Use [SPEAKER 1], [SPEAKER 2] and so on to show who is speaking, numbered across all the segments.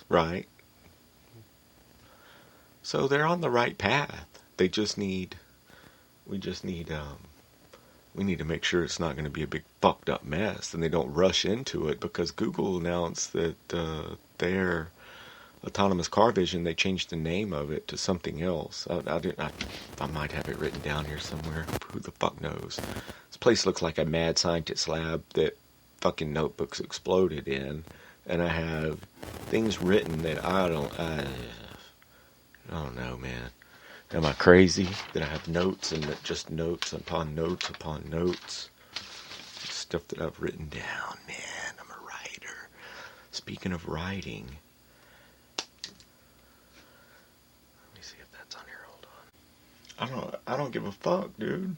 [SPEAKER 1] right? So they're on the right path. We just need to make sure it's not going to be a big fucked up mess, and they don't rush into it, because Google announced that their autonomous car vision, they changed the name of it to something else. I might have it written down here somewhere. Who the fuck knows? This place looks like a mad scientist lab that fucking notebooks exploded in, and I have things written that I don't know, man. Am I crazy that I have notes and just notes upon notes upon notes? Stuff that I've written down, man. I'm a writer. Speaking of writing, let me see if that's on here. Hold on. I don't give a fuck, dude.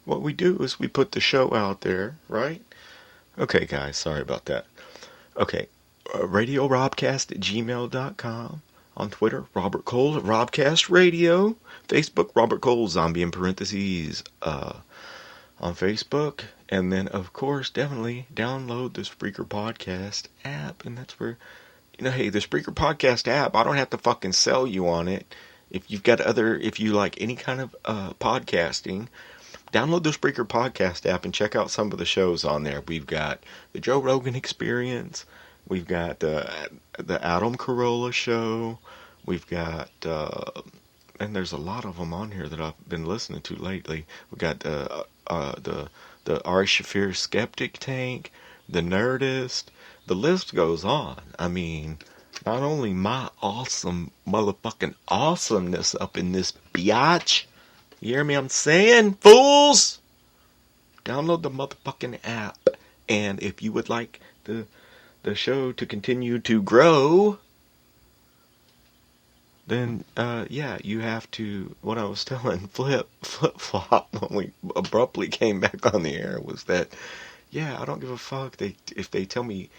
[SPEAKER 1] What we do is we put the show out there, right? Okay, guys, sorry about that. Okay, RadioRobcast@gmail.com. On Twitter, Robert Cole at Robcast Radio. Facebook, Robert Cole, zombie in parentheses, on Facebook. And then, of course, definitely download the Spreaker Podcast app. And that's where, hey, the Spreaker Podcast app, I don't have to fucking sell you on it. If you like any kind of podcasting, download the Spreaker Podcast app and check out some of the shows on there. We've got the Joe Rogan Experience. We've got the Adam Carolla Show. We've got, and there's a lot of them on here that I've been listening to lately. We've got the Ari Shaffir Skeptic Tank, the Nerdist. The list goes on. I mean, not only my awesome motherfucking awesomeness up in this biatch. You hear me? I'm saying, fools! Download the motherfucking app. And if you would like the show to continue to grow, then, you have to, what I was telling Flip-Flop when we abruptly came back on the air was that, I don't give a fuck if they tell me,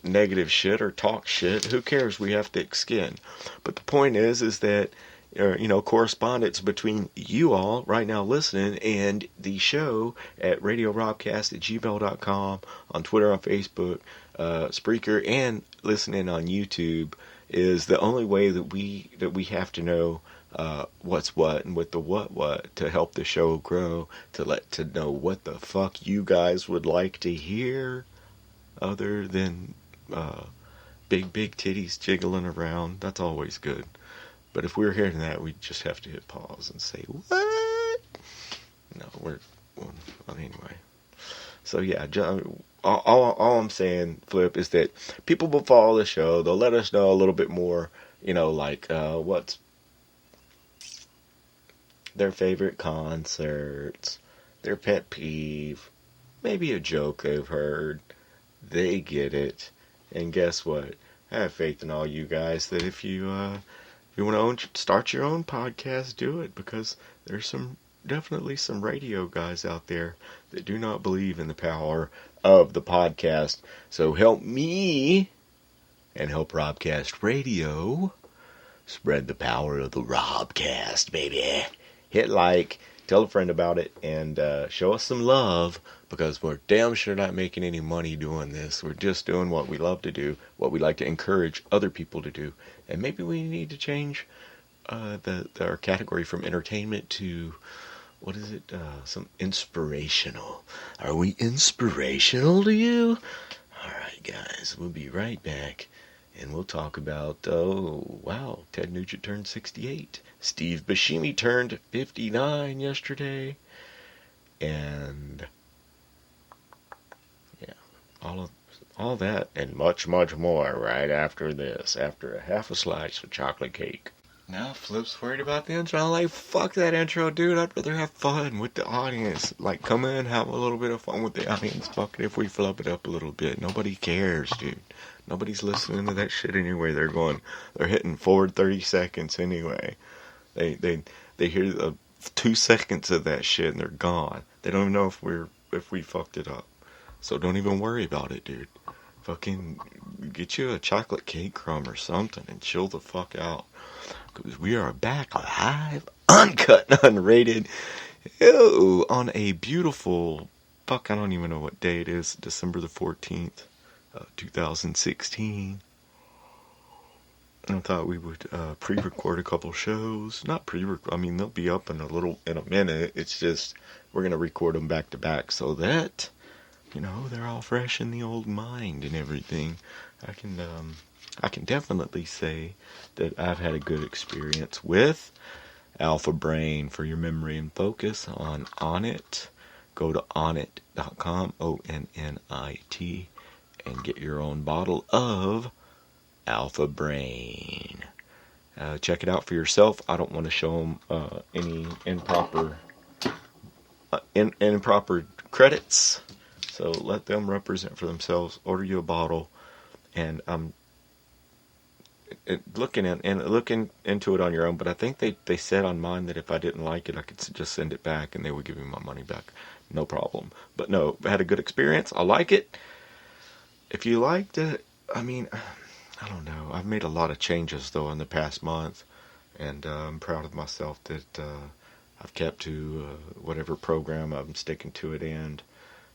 [SPEAKER 1] negative shit or talk shit. Who cares? We have thick skin. But the point is that, correspondence between you all right now listening and the show at RadioRobcast@gmail.com, on Twitter, on Facebook, Spreaker, and listening on YouTube is the only way that we have to know what's what, and with the what to help the show grow, to know what the fuck you guys would like to hear other than big titties jiggling around. That's always good. But if we're hearing that, we just have to hit pause and say, what? No, anyway. So, all I'm saying, Flip, is that people will follow the show. They'll let us know a little bit more, what's their favorite concerts, their pet peeve, maybe a joke they've heard. They get it. And guess what? I have faith in all you guys that if you want to start your own podcast, do it, because there's definitely some radio guys out there that do not believe in the power of the podcast. So help me and help Robcast Radio spread the power of the Robcast, baby. Hit like, tell a friend about it, and show us some love, because we're damn sure not making any money doing this. We're just doing what we love to do, what we like to encourage other people to do. And maybe we need to change our category from entertainment to, what is it? Some inspirational. Are we inspirational to you? All right, guys, we'll be right back. And we'll talk about, Ted Nugent turned 68. Steve Buscemi turned 59 yesterday. And, all that and much, much more right after this, after a half a slice of chocolate cake. Now Flip's worried about the intro. I'm like, fuck that intro, dude. I'd rather have fun with the audience. Like, come in, have a little bit of fun with the audience. Fuck it if we flub it up a little bit. Nobody cares, dude. Nobody's listening to that shit anyway. They're hitting forward 30 seconds anyway. They hear 2 seconds of that shit and they're gone. They don't even know if we fucked it up. So don't even worry about it, dude. Fucking get you a chocolate cake crumb or something and chill the fuck out. Because we are back live, uncut, unrated, on a beautiful, I don't even know what day it is, December the 14th. 2016. I thought we would pre-record a couple shows. Not pre-record. I mean, they'll be up in a minute. It's just we're gonna record them back to back so that they're all fresh in the old mind and everything. I can definitely say that I've had a good experience with Alpha Brain for your memory and focus on Onnit. Go to onnit.com, ONNIT, and get your own bottle of Alpha Brain. Check it out for yourself. I don't want to show them any improper credits, so let them represent for themselves. Order you a bottle, and looking into it on your own. But I think they said on mine that if I didn't like it, I could just send it back, and they would give me my money back, no problem. But no, I had a good experience. I like it. If you liked it, I mean, I don't know. I've made a lot of changes, though, in the past month, and I'm proud of myself that I've kept to whatever program I'm sticking to it, and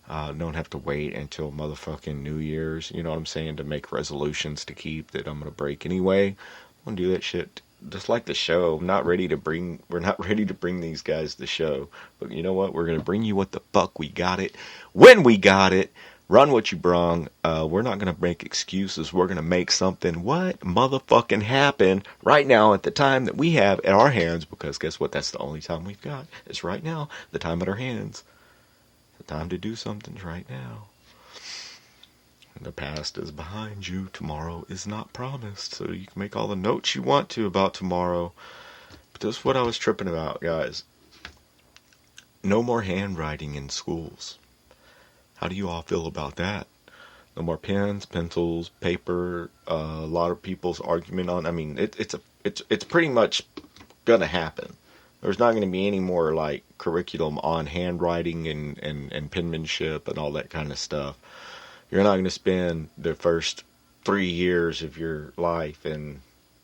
[SPEAKER 1] don't have to wait until motherfucking New Year's, you know what I'm saying, to make resolutions to keep that I'm going to break anyway. I'm going to do that shit just like the show. We're not ready to bring these guys the show, but you know what? We're going to bring you what the fuck we got it, when we got it. Run what you brung. We're not going to make excuses. We're going to make something what motherfucking happen right now at the time that we have at our hands, because guess what? That's the only time we've got. It's right now, the time at our hands. The time to do something right now. The past is behind you. Tomorrow is not promised. So you can make all the notes you want to about tomorrow. But that's what I was tripping about, guys. No more handwriting in schools. How do you all feel about that? No more pens, pencils, paper. A lot of people's argument on. I mean, it's pretty much gonna happen. There's not going to be any more like curriculum on handwriting and penmanship and all that kind of stuff. You're not going to spend the first 3 years of your life in,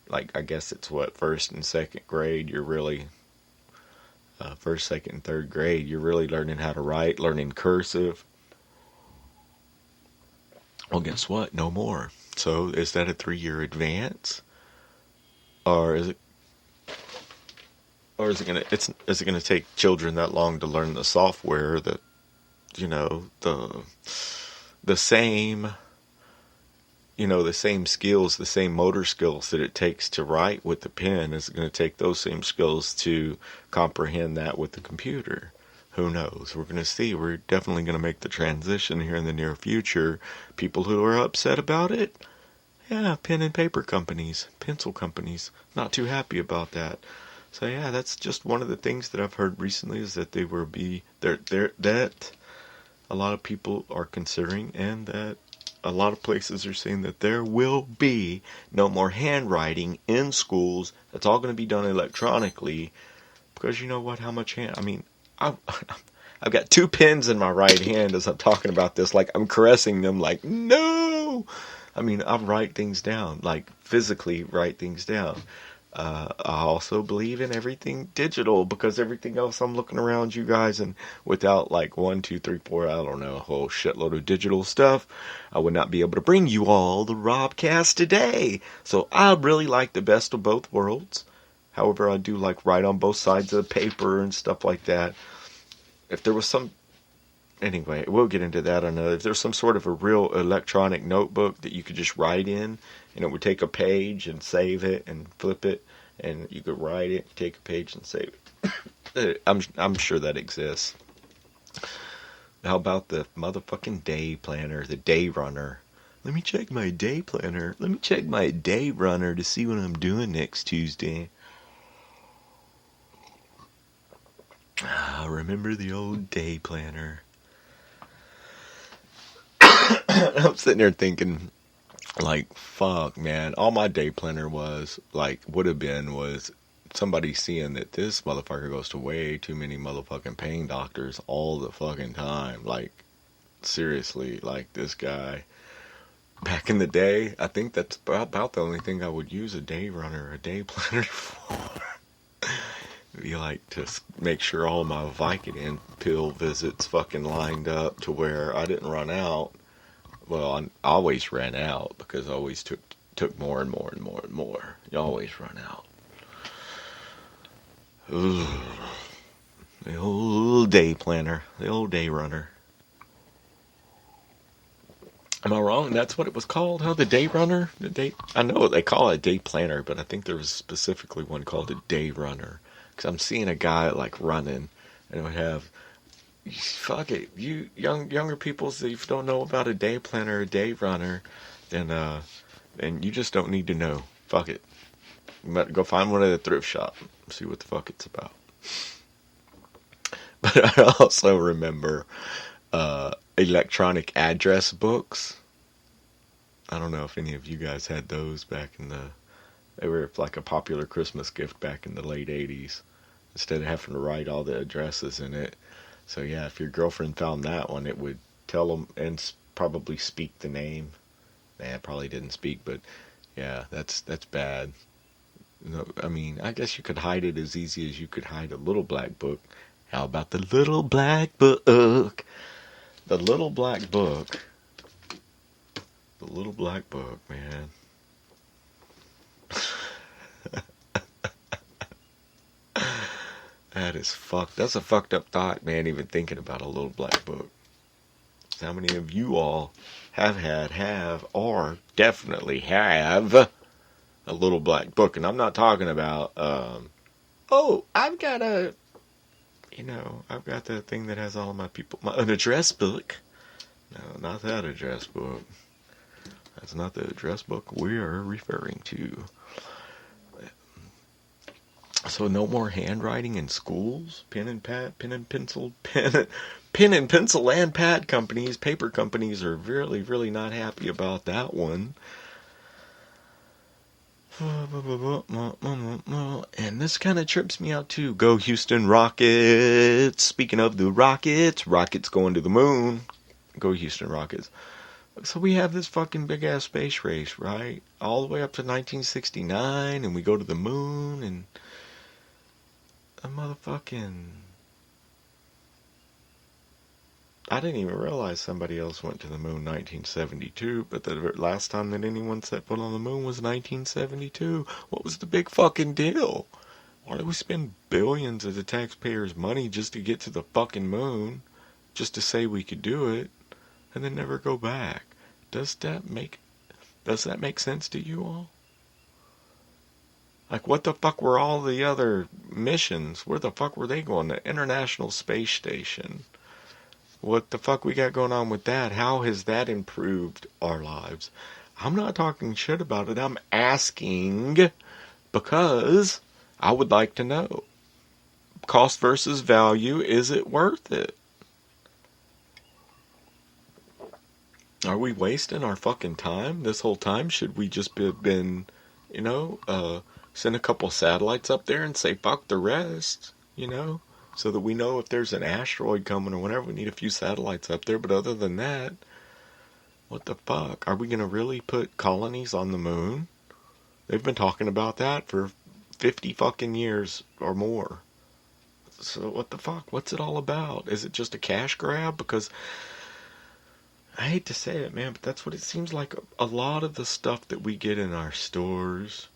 [SPEAKER 1] like, I guess it's first and second grade. You're really first, second, and third grade. You're really learning how to write, learning cursive. Well, guess what? No more. So is that a 3-year advance, or is it gonna take children that long to learn the software that the same skills, the same motor skills that it takes to write with the pen? Is it going to take those same skills to comprehend that with the computer? Who knows? We're going to see. We're definitely going to make the transition here in the near future. People who are upset about it, yeah, pen and paper companies, pencil companies, not too happy about that. So yeah, that's just one of the things that I've heard recently, is that that a lot of people are considering, and that a lot of places are saying that there will be no more handwriting in schools. It's all going to be done electronically, because you know what? I've got 2 pens in my right hand as I'm talking about this, like I'm caressing them, like, no! I mean, I write things down, like physically write things down. I also believe in everything digital, because everything else I'm looking around you guys, and without like 1, 2, 3, 4, I don't know, a whole shitload of digital stuff, I would not be able to bring you all the Robcast today. So I really like the best of both worlds. However, I do like write on both sides of the paper and stuff like that. If there was anyway, we'll get into that another. If there's some sort of a real electronic notebook that you could just write in, and it would take a page and save it and flip it, and you could write it, take a page and save it. I'm sure that exists. How about the motherfucking day planner, the day runner? Let me check my day planner. Let me check my day runner to see what I'm doing next Tuesday. Remember the old day planner. I'm sitting there thinking, like, fuck, man. All my day planner would have been was somebody seeing that this motherfucker goes to way too many motherfucking pain doctors all the fucking time. Like, seriously, like, this guy. Back in the day, I think that's about the only thing I would use a day runner, a day planner for. Be like to make sure all my Vicodin pill visits fucking lined up to where I didn't run out Well, I always ran out because I always took more and more and more and more. You always run out. Ugh. The old day planner, the old day runner. Am I wrong? That's what it was called, huh? The day runner? The day. I know they call it a day planner, but I think there was specifically one called a day runner. Because I'm seeing a guy like running, and it would have, fuck it, you younger people, if you don't know about a day planner, a day runner, then you just don't need to know. Fuck it. You better go find one at a thrift shop, and see what the fuck it's about. But I also remember electronic address books. I don't know if any of you guys had those back in they were like a popular Christmas gift back in the late 80s. Instead of having to write all the addresses in it. So yeah, if your girlfriend found that one, it would tell them and probably speak the name. Nah, it probably didn't speak, but yeah, that's bad. No, I mean, I guess you could hide it as easy as you could hide a little black book. How about the little black book? The little black book. The little black book, man. That is fucked. That's a fucked up thought, man, even thinking about a little black book. So how many of you all have, or definitely have a little black book? And I'm not talking about, I've got I've got that thing that has all of my people, an address book. No, not that address book. That's not the address book we are referring to. So no more handwriting in schools? Pen and pencil and pad companies, paper companies are really, really not happy about that one. And this kind of trips me out too. Go Houston Rockets. Speaking of the Rockets going to the moon. Go Houston Rockets. So we have this fucking big ass space race, right? All the way up to 1969, and we go to the moon, and a motherfucking... I didn't even realize somebody else went to the moon in 1972, but the last time that anyone set foot on the moon was 1972. What was the big fucking deal? Why do we spend billions of the taxpayers' money just to get to the fucking moon, just to say we could do it, and then never go back? Does that make sense to you all? Like, what the fuck were all the other missions? Where the fuck were they going? The International Space Station. What the fuck we got going on with that? How has that improved our lives? I'm not talking shit about it. I'm asking because I would like to know. Cost versus value, is it worth it? Are we wasting our fucking time this whole time? Should we just been, send a couple satellites up there and say fuck the rest, so that we know if there's an asteroid coming or whatever. We need a few satellites up there, but other than that, what the fuck? Are we going to really put colonies on the moon? They've been talking about that for 50 fucking years or more. So what the fuck? What's it all about? Is it just a cash grab? Because I hate to say it, man, but that's what it seems like. A lot of the stuff that we get in our stores,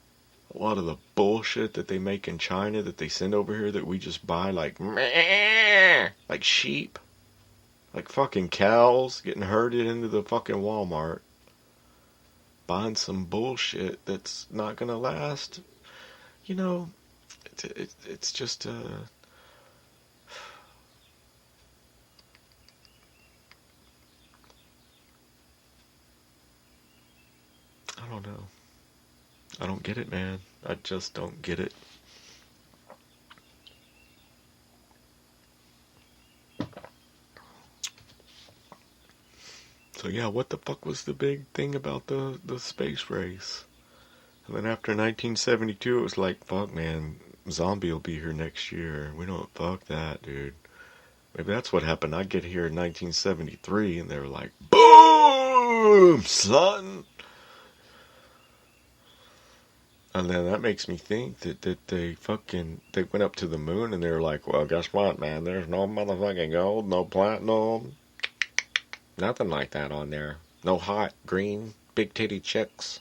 [SPEAKER 1] a lot of the bullshit that they make in China that they send over here that we just buy like sheep, like fucking cows getting herded into the fucking Walmart, buying some bullshit that's not gonna last. It's just I don't know. I don't get it, man. I just don't get it. So yeah, what the fuck was the big thing about the space race? And then after 1972, it was like, fuck, man, zombie will be here next year. We don't, fuck that, dude. Maybe that's what happened. I get here in 1973, and they were like, boom, son. And then that makes me think that they went up to the moon and they were like, well, guess what, man? There's no motherfucking gold, no platinum, nothing like that on there. No hot, green, big titty chicks.